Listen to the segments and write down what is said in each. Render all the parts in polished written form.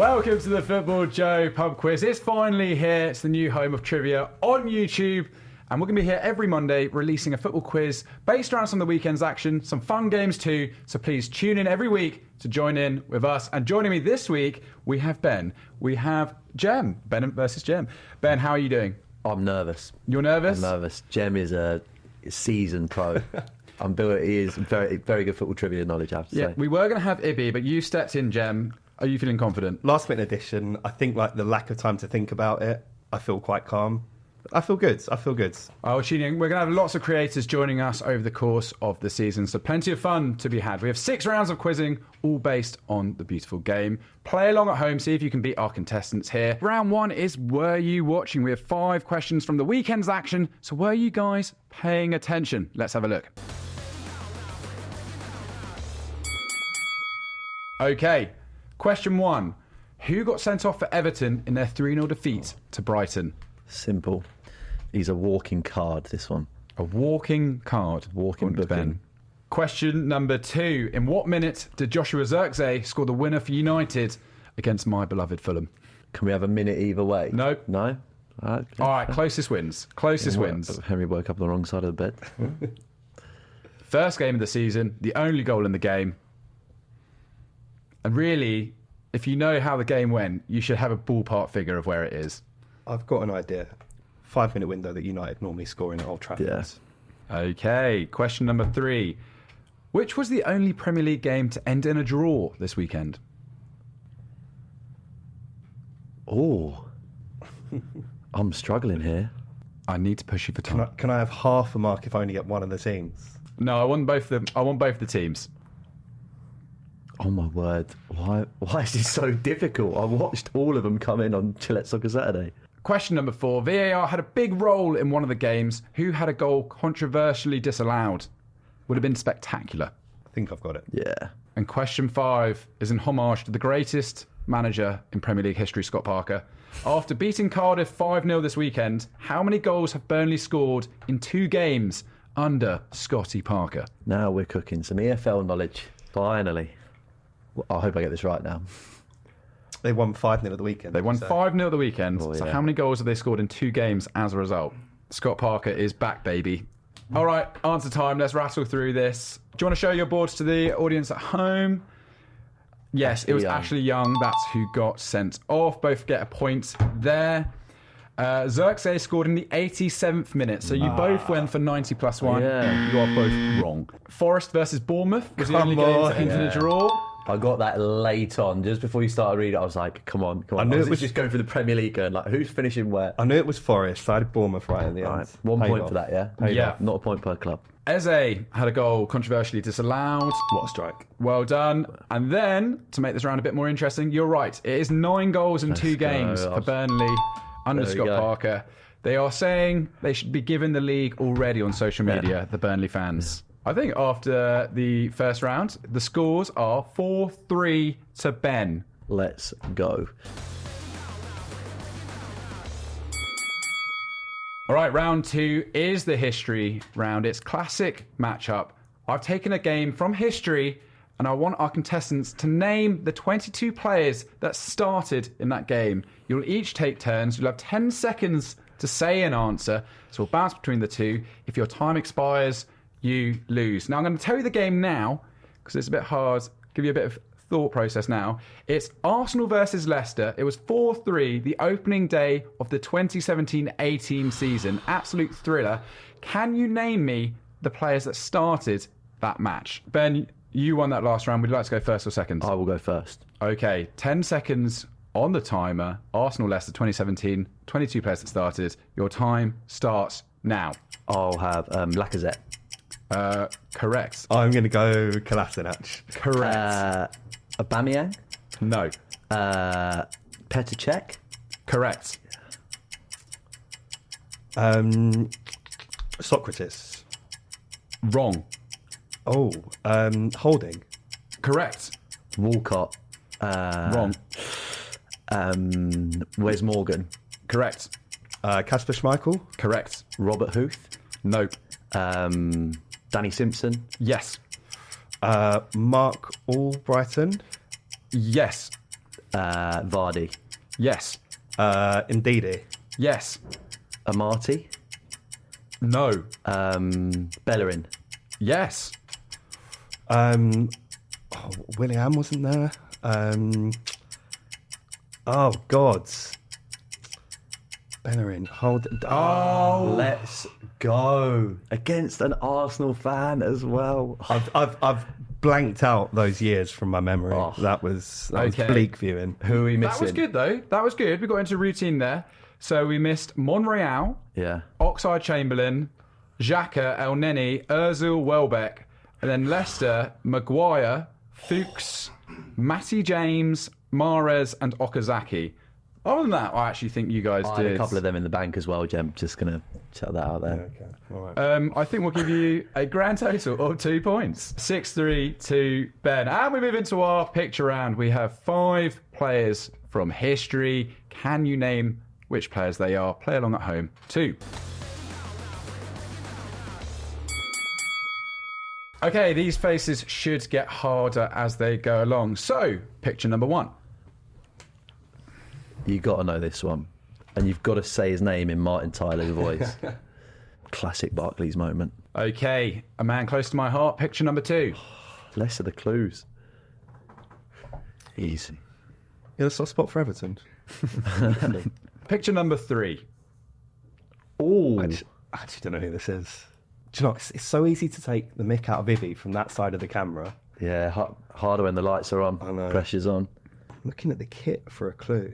Welcome to the Football Joe pub quiz. It's finally here. It's the new home of trivia on YouTube. And we're going to be here every Monday releasing a football quiz based around some of the weekend's action, some fun games too. So please tune in every week to join in with us. And joining me this week, we have Ben. We have Jem. Ben versus Jem. Ben, how are you doing? I'm nervous. You're nervous? I'm nervous. Jem is a seasoned pro. He is very, very good football trivia knowledge, I have to say. We were going to have Ibby, but you stepped in, Jem. Are you feeling confident? Last minute edition, I think like the lack of time to think about it, I feel quite calm. I feel good. Oh, tuning in. We're going to have lots of creators joining us over the course of the season, so plenty of fun to be had. We have 6 rounds of quizzing, all based on the beautiful game. Play along at home, see if you can beat our contestants here. Round 1 is Were You Watching? We have 5 questions from the weekend's action, so were you guys paying attention? Let's have a look. Okay, question 1. Who got sent off for Everton in their 3-0 defeat to Brighton? Simple. He's a walking card, this one. A walking card. Walking booking. Ben. Question number 2. In what minute did Joshua Zirkzee score the winner for United against my beloved Fulham? Can we have a minute either way? No. No? All right, closest wins. Wins. Henry woke up on the wrong side of the bed. First game of the season, the only goal in the game. And really, if you know how the game went, you should have a ballpark figure of where it is. I've got an idea. 5-minute window that United normally score in at Old Trafford. Yeah. Okay, question number 3. Which was the only Premier League game to end in a draw this weekend? Oh. I'm struggling here. I need to push you for time. Can I have half a mark if I only get one of the teams? No, I want both of them. I want both the teams. Oh my word. Why is this so difficult? I watched all of them come in on Gillette Soccer Saturday. Question number 4. VAR had a big role in one of the games. Who had a goal controversially disallowed? Would have been spectacular. I think I've got it. Yeah. And question 5 is in homage to the greatest manager in Premier League history, Scott Parker. After beating Cardiff 5-0 this weekend, how many goals have Burnley scored in 2 games under Scotty Parker? Now we're cooking some EFL knowledge. Finally. I hope I get this right now. They won 5-0 at the weekend. They won 5-0 at the weekend. Oh, so yeah. how many goals have they scored in 2 games as a result? Scott Parker is back, baby. All right, answer time. Let's rattle through this. Do you want to show your boards to the audience at home? Yes, it was Ashley Young. That's who got sent off. Both get a point there. Zirkzee scored in the 87th minute, so you both went for 90 plus 1. Yeah. You are both wrong. Forest versus Bournemouth was the only game to end in a draw. I got that late on, just before you started reading. I was like, come on. I knew I it was just going for the Premier League, going like, who's finishing where? I knew it was Forest. I had Bournemouth right in the end. Right. 1 point for that, yeah? Yeah. Not a point per club. Eze had a goal controversially disallowed. What a strike. Well done. And then, to make this round a bit more interesting, you're right. It is 9 goals in 2 games for Burnley under Scott Parker. They are saying they should be given the league already on social media, the Burnley fans. I think after the first round, the scores are 4-3 to Ben. Let's go. All right, round 2 is the history round. It's classic matchup. I've taken a game from history and I want our contestants to name the 22 players that started in that game. You'll each take turns. You'll have 10 seconds to say an answer. So we'll bounce between the 2. If your time expires, you lose. Now, I'm going to tell you the game now because it's a bit hard. Give you a bit of thought process now. It's Arsenal versus Leicester. It was 4-3, the opening day of the 2017-18 season. Absolute thriller. Can you name me the players that started that match? Ben, you won that last round. Would you like to go first or second? I will go first. Okay, 10 seconds on the timer. Arsenal Leicester 2017, 22 players that started. Your time starts now. I'll have Lacazette. Correct. I'm going to go Kolasinac. Correct. Aubameyang. No. Petr Cech. Correct. Socrates. Wrong. Oh, Holding. Correct. Walcott. Wrong. Wes Morgan. Correct. Kasper Schmeichel. Correct. Robert Huth. Nope. Danny Simpson. Yes. Mark Albrighton. Yes. Vardy. Yes. Ndidi. Yes. Amati. No. Bellerin. Yes. William wasn't there. Oh, God. Bellerin. Let's go. Against an Arsenal fan as well. I've blanked out those years from my memory. Oh. That was Okay. bleak viewing. Who are we missing? That was good, though. That was good. We got into routine there. So we missed Monreal, Yeah. Oxlade-Chamberlain, Xhaka, El Neni, Ozil, Welbeck, and then Leicester, Maguire, Fuchs, Matty James, Mahrez, and Okazaki. Other than that, I actually think you guys I had did. a couple of them in the bank as well, Jem. Just going to shout that out there. Okay. All right. I think we'll give you a grand total of 2 points. 6-3 to Ben. And we move into our picture round. We have 5 players from history. Can you name which players they are? Play along at home. 2. Okay, these faces should get harder as they go along. So, picture number 1. You got to know this one. And you've got to say his name in Martin Tyler's voice. Classic Barclays moment. Okay, a man close to my heart. Picture number 2. Less of the clues. Easy. You had a soft spot for Everton? Picture number 3. Oh, I actually don't know who this is. Do you know, it's so easy to take the mick out of Ivy from that side of the camera. yeah. Harder when the lights are on. I know. Pressure's on. I'm looking at the kit for a clue.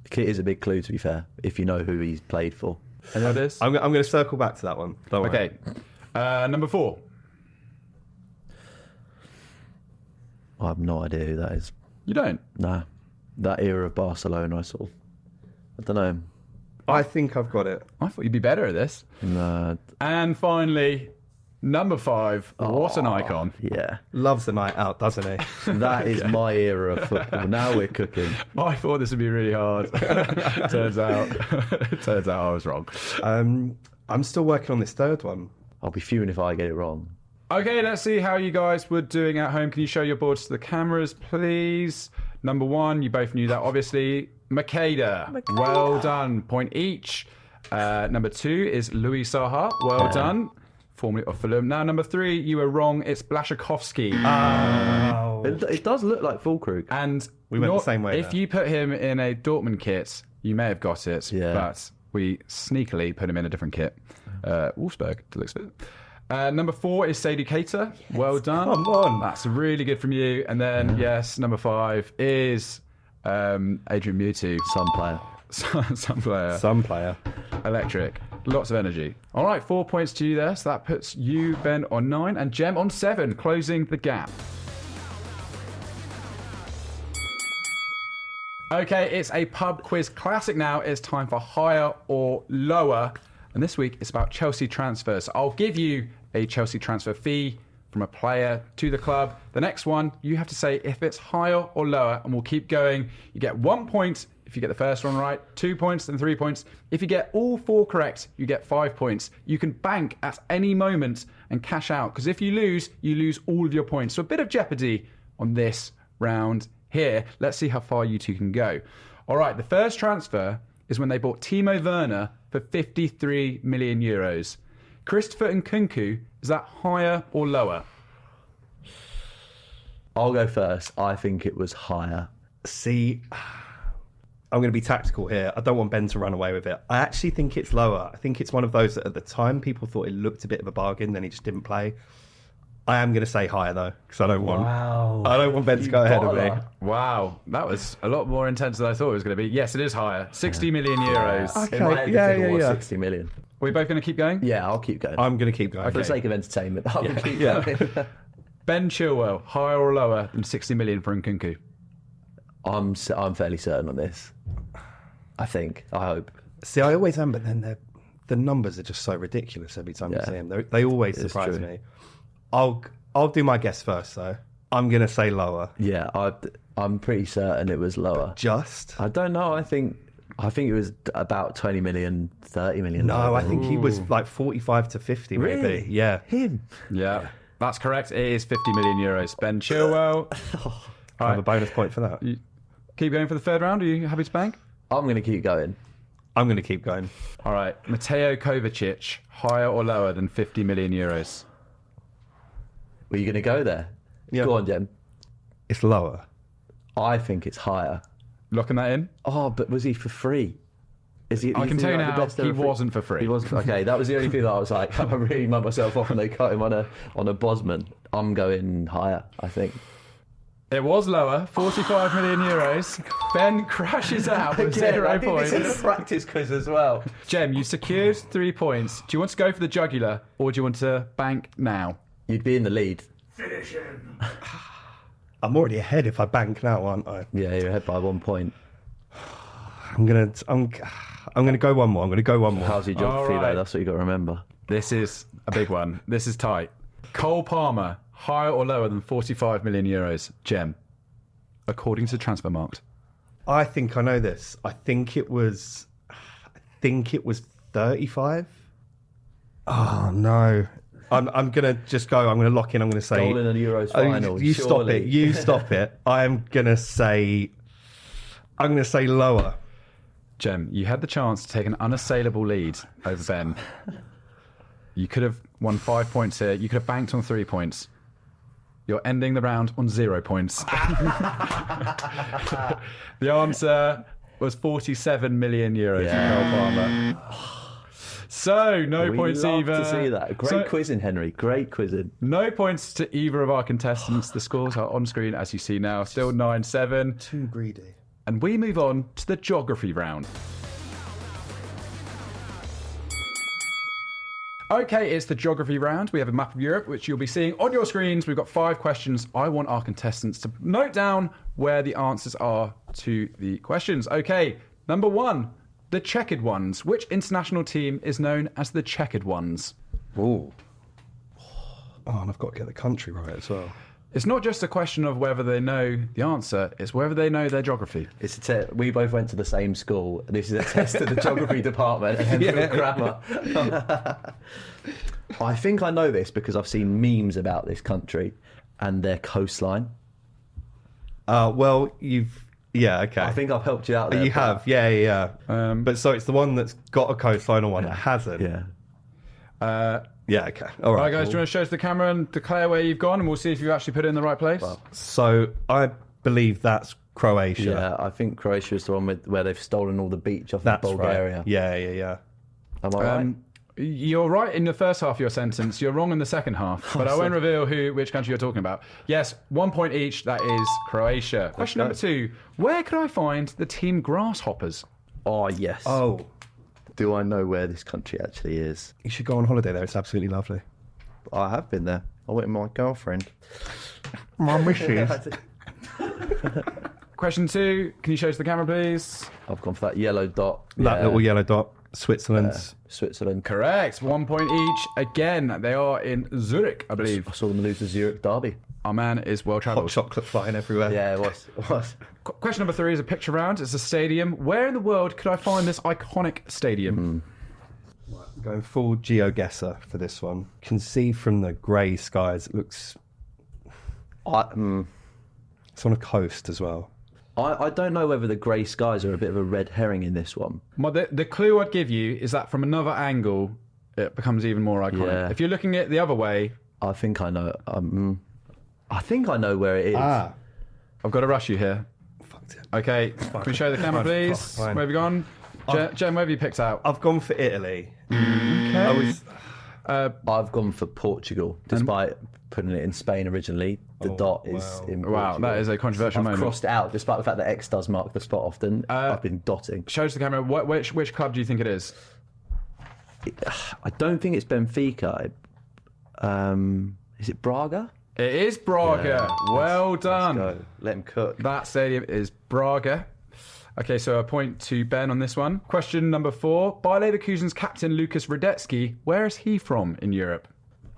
The kit is a big clue, to be fair, if you know who he's played for. Any others? I'm going to circle back to that one. Don't worry. Okay. Number 4. I have no idea who that is. You don't? Nah. That era of Barcelona, I don't know. I think I've got it. I thought you'd be better at this. Nah. And finally, number 5. What an icon. Yeah. Loves the night out, doesn't he? That is my era of football. Now we're cooking. I thought this would be really hard. turns out I was wrong. I'm still working on this third one. I'll be fuming if I get it wrong. Okay, let's see how you guys were doing at home. Can you show your boards to the cameras, please? Number 1, you both knew that, obviously. Makeda. Well done. Point each. Number 2 is Louis Saha. Well done. Formerly of Fulham. Now, number 3, you were wrong. It's Blaszczykowski. Oh. It does look like Fulkrug. And We went the same way If there. you put him in a Dortmund kit, you may have got it. Yeah. But we sneakily put him in a different kit. Wolfsburg, to looks of it. Number 4 is Sadie Cater. Well done. Come on. That's really good from you. And then, yes, number 5 is Adrian Mutu. Some player. Some player. Some player. Electric. Lots of energy. All right, 4 points to you there. So that puts you, Ben, on 9 and Jem on 7, closing the gap. Okay, it's a pub quiz classic now. It's time for higher or lower. And this week it's about Chelsea transfers. So I'll give you a Chelsea transfer fee from a player to the club. The next one, you have to say if it's higher or lower, and we'll keep going. You get 1 point if you get the first one right, 2 points, then 3 points. If you get all 4 correct, you get 5 points. You can bank at any moment and cash out, because if you lose all of your points. So a bit of jeopardy on this round here. Let's see how far you two can go. All right, the first transfer is when they bought Timo Werner for 53 million euros. Christopher Nkunku, is that higher or lower? I'll go first. I think it was higher. See, I'm going to be tactical here. I don't want Ben to run away with it. I actually think it's lower. I think it's one of those that at the time people thought it looked a bit of a bargain, then he just didn't play. I am going to say higher though, because I don't want Ben to go ahead of me. Wow, that was a lot more intense than I thought it was going to be. Yes, it is higher. 60 million euros. Okay. In my head, the Yeah, figure yeah, was yeah. 60 million. Are we both going to keep going? Yeah, I'll keep going. I'm going to keep going. For the sake of entertainment, I'll keep Yeah. going. Ben Chilwell, higher or lower than 60 million for Nkunku? I'm fairly certain on this. I think. I hope. See, I always am, but then the numbers are just so ridiculous every time you Yeah. see them. They always It's surprise true. me. I'll do my guess first, though. I'm going to say lower. Yeah, I'm pretty certain it was lower. Just? I don't know. I think it was about 20 million, 30 million. No, lower. I think he was like 45 to 50, maybe. Really? Yeah. Him. Yeah, that's correct. It is 50 million euros. Ben Chilwell. I have a bonus point for that. Keep going for the third round. Are you happy to bank? I'm going to keep going. I'm going to keep going. All right. Mateo Kovacic, higher or lower than 50 million euros? Were you going to go there? Yeah. Go on, Jem. It's lower. I think it's higher. Locking that in? Oh, but was he for free? Is he? I can tell you now, he ever free? wasn't for free. He wasn't. Okay, that was the only thing that I was like, I really mud myself off when they cut him on a Bosman. I'm going higher, I think. It was lower, 45 million euros. Ben crashes out with 0 points. This is a practice quiz as well. Jem, you secured 3 points. Do you want to go for the jugular or do you want to bank now? You'd be in the lead. Finish him. I'm already ahead if I bank now, aren't I? Yeah, you're ahead by 1 point. I'm gonna go one more. I'm gonna go one more. How's your geography, All right. though? That's what you got to remember. This is a big one. This is tight. Cole Palmer, higher or lower than 45 million euros? Jem, according to Transfermarkt. I think I know this. I think it was 35. Oh no. I'm gonna just go. I'm gonna lock in. I'm gonna say Goal in a Euros final. You stop surely. it. You stop it. I'm gonna say lower. Jem, you had the chance to take an unassailable lead over Ben. You could have won 5 points here. You could have banked on 3 points. You're ending the round on 0 points. The answer was 47 million euros from Cole Palmer. So, no We points love either. to see that. Great quizzing, Henry. Great quizzing. No points to either of our contestants. The scores are on screen as you see now. Still 9-7. Too greedy. And we move on to the geography round. Okay, it's the geography round. We have a map of Europe, which you'll be seeing on your screens. We've got 5 questions. I want our contestants to note down where the answers are to the questions. Okay, number 1, the checkered ones. Which international team is known as the checkered ones? Ooh. Oh, and I've got to get the country right as well. It's not just a question of whether they know the answer, it's whether they know their geography. We both went to the same school. This is a test of the geography department and grammar. I think I know this because I've seen memes about this country and their coastline. Well, yeah, okay. I think I've helped you out there. You have, yeah. But so it's the one that's got a coastline or one that hasn't. Yeah. Yeah, okay. All right, guys, do you want to show us the camera and declare where you've gone, and we'll see if you've actually put it in the right place? So I believe that's Croatia. Yeah, I think Croatia is the one where they've stolen all the beach off That's Bulgaria. right. Yeah. Am I right? You're right in the first half of your sentence. You're wrong in the second half. But I won't reveal which country you're talking about. Yes, 1 point each. That is Croatia. Question number 2. Where could I find the team Grasshoppers? Oh, yes. Oh, Do I know where this country actually is? you should go on holiday there. It's absolutely lovely. I have been there. I went with my girlfriend. My missus. Question 2. Can you show us the camera, please? I've gone for that yellow dot. That little yellow dot. Switzerland's. Switzerland. Correct. 1 point each. Again, they are in Zurich, I believe. I saw them lose the Zurich derby. Our man is well Hot travelled. chocolate flying everywhere. Yeah, it was. Question number 3 is a picture round. It's a stadium. Where in the world could I find this iconic stadium? Going full GeoGuessr for this one. Can see from the grey skies, it looks... It's on a coast as well. I don't know whether the grey skies are a bit of a red herring in this one. The clue I'd give you is that from another angle, it becomes even more iconic. Yeah. If you're looking at it the other way... I think I know. I think I know where it is. I've got to rush you here. Fucked it. Okay, can we show the camera, please? Fine. Where have you gone? Jem, where have you picked out? I've gone for Italy. Okay. I've gone for Portugal, despite putting it in Spain originally. The dot is in Portugal. Wow, that is a controversial I've moment. crossed it out, despite the fact that X does mark the spot often. I've been dotting. Show us the camera. Which club do you think it is? I don't think it's Benfica. Is it Braga? It is Braga. Well done. Let's go. Let him cook. That stadium is Braga. Okay, so a point to Ben on this one. Question number 4. Bayer Leverkusen's captain, Lukas Radetzky, where is he from in Europe?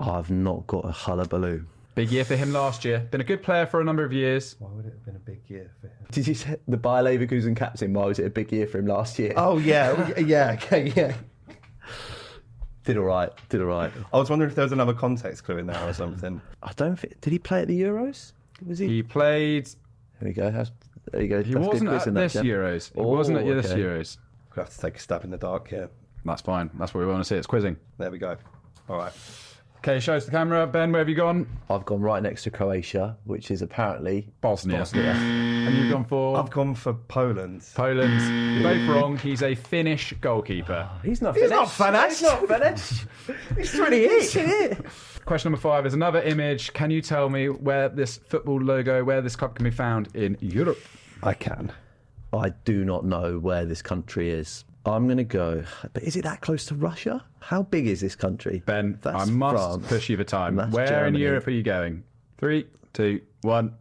I've not got a hullabaloo. Big year for him last year. Been a good player for a number of years. Why would it have been a big year for him? Did you say the Bayer Leverkusen captain? Why was it a big year for him last year? Oh, yeah. Yeah, okay, yeah. Did all right. I was wondering if there was another context clue in there or something. I don't think. Did he play at the Euros? Was he? He played... Here we go. There you go. He wasn't at this Euros. He wasn't at this Euros. We'll have to take a stab in the dark here. That's fine. That's what we want to see. It's quizzing. There we go. All right. Okay, show us the camera. Ben, where have you gone? I've gone right next to Croatia, which is apparently Bosnia. And you've gone for? I've gone for Poland. Poland. You're both wrong. He's a Finnish goalkeeper. He's not He's finished. not finished. He's 28. Question number 5 is another image. Can you tell me where this football logo, where this club can be found in Europe? I can. I do not know where this country is. I'm going to go. But is it that close to Russia? How big is this country? Ben, That's I must France. push you for time. That's Where Germany. in Europe are you going? 3, 2, 1.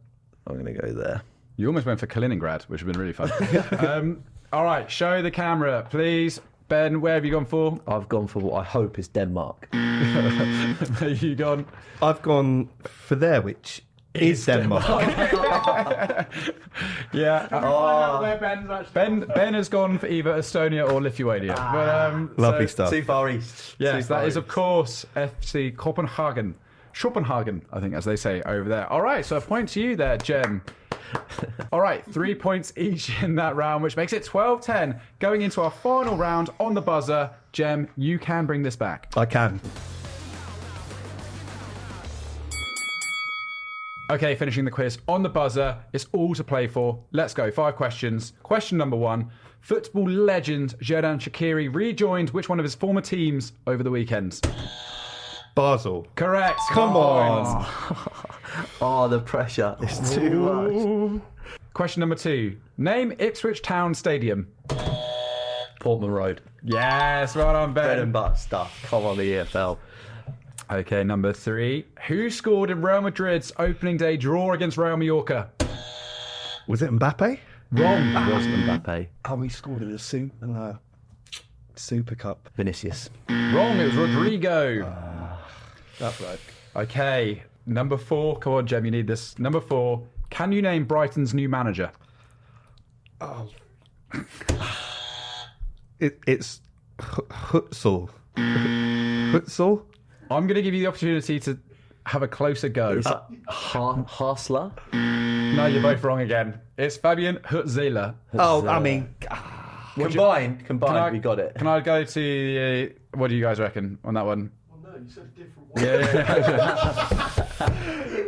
I'm going to go there. You almost went for Kaliningrad, which would have been really fun. All right, show the camera, please. Ben, where have you gone for? I've gone for what I hope is Denmark. Where have you gone? I've gone for there, which is Denmark. Yeah. Ben has gone for either Estonia or Lithuania. Lovely stuff. Too far east. Yes, Too that far is, east. of course, FC Copenhagen. Schopenhagen, I think, as they say over there. All right, so a point to you there, Jem. All right, 3 points each in that round, which makes it 12-10. Going into our final round on the buzzer. Jem, you can bring this back. I can. Okay, finishing the quiz on the buzzer. It's all to play for. Let's go. 5 questions. Question number 1. Football legend Xherdan Shaqiri rejoined which one of his former teams over the weekend? Basel. Correct. Come on. Oh, the pressure is too much. Question number 2. Name Ipswich Town Stadium. Portman Road. Yes, right on, Bread and Ben. butter stuff. Come on, the EFL. Okay, number 3. Who scored in Real Madrid's opening day draw against Real Mallorca? Was it Mbappe? Wrong. It wasn't Mbappe. Oh, he scored in a Super Cup. Vinicius. Wrong. It was Rodrigo. That's right. Okay, number 4. Come on, Jem, you need this. Number 4. Can you name Brighton's new manager? Oh. It's Hutsel. Hutsel? I'm going to give you the opportunity to have a closer go. Harsler? No, you're both wrong again. It's Fabian Hutzela. Oh, I mean... Combined, I- we got it. Can I go to what do you guys reckon on that one? Well, no, you said a different one. Yeah.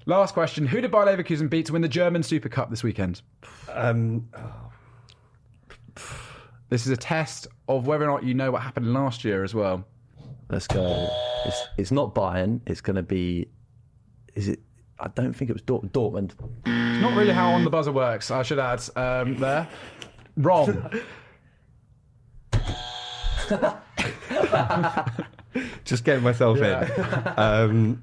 Last question. Who did Bayer Leverkusen beat to win the German Super Cup this weekend? This is a test of whether or not you know what happened last year as well. Let's go. It's not Bayern. It's going to be... Is it... I don't think it was Dortmund. It's not really how on the buzzer works, I should add there. Wrong. Just getting myself Yeah. in.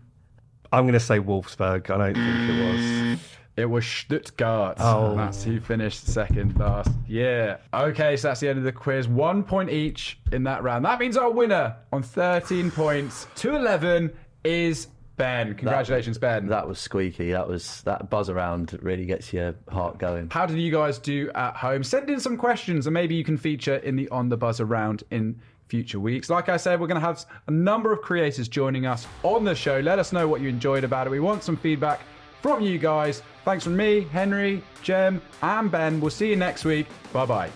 I'm going to say Wolfsburg. I don't think it was. It was Stuttgart. Oh. That's who finished second last year. Okay, so that's the end of the quiz. 1 point each in that round. That means our winner on 13 points to 11 is Ben. Congratulations, Ben. That was squeaky. That buzz around really gets your heart going. How did you guys do at home? Send in some questions and maybe you can feature in the On the Buzzer round in future weeks. Like I said, we're going to have a number of creators joining us on the show. Let us know what you enjoyed about it. We want some feedback from you guys. Thanks from me, Henry, Jem, and Ben. We'll see you next week. Bye-bye.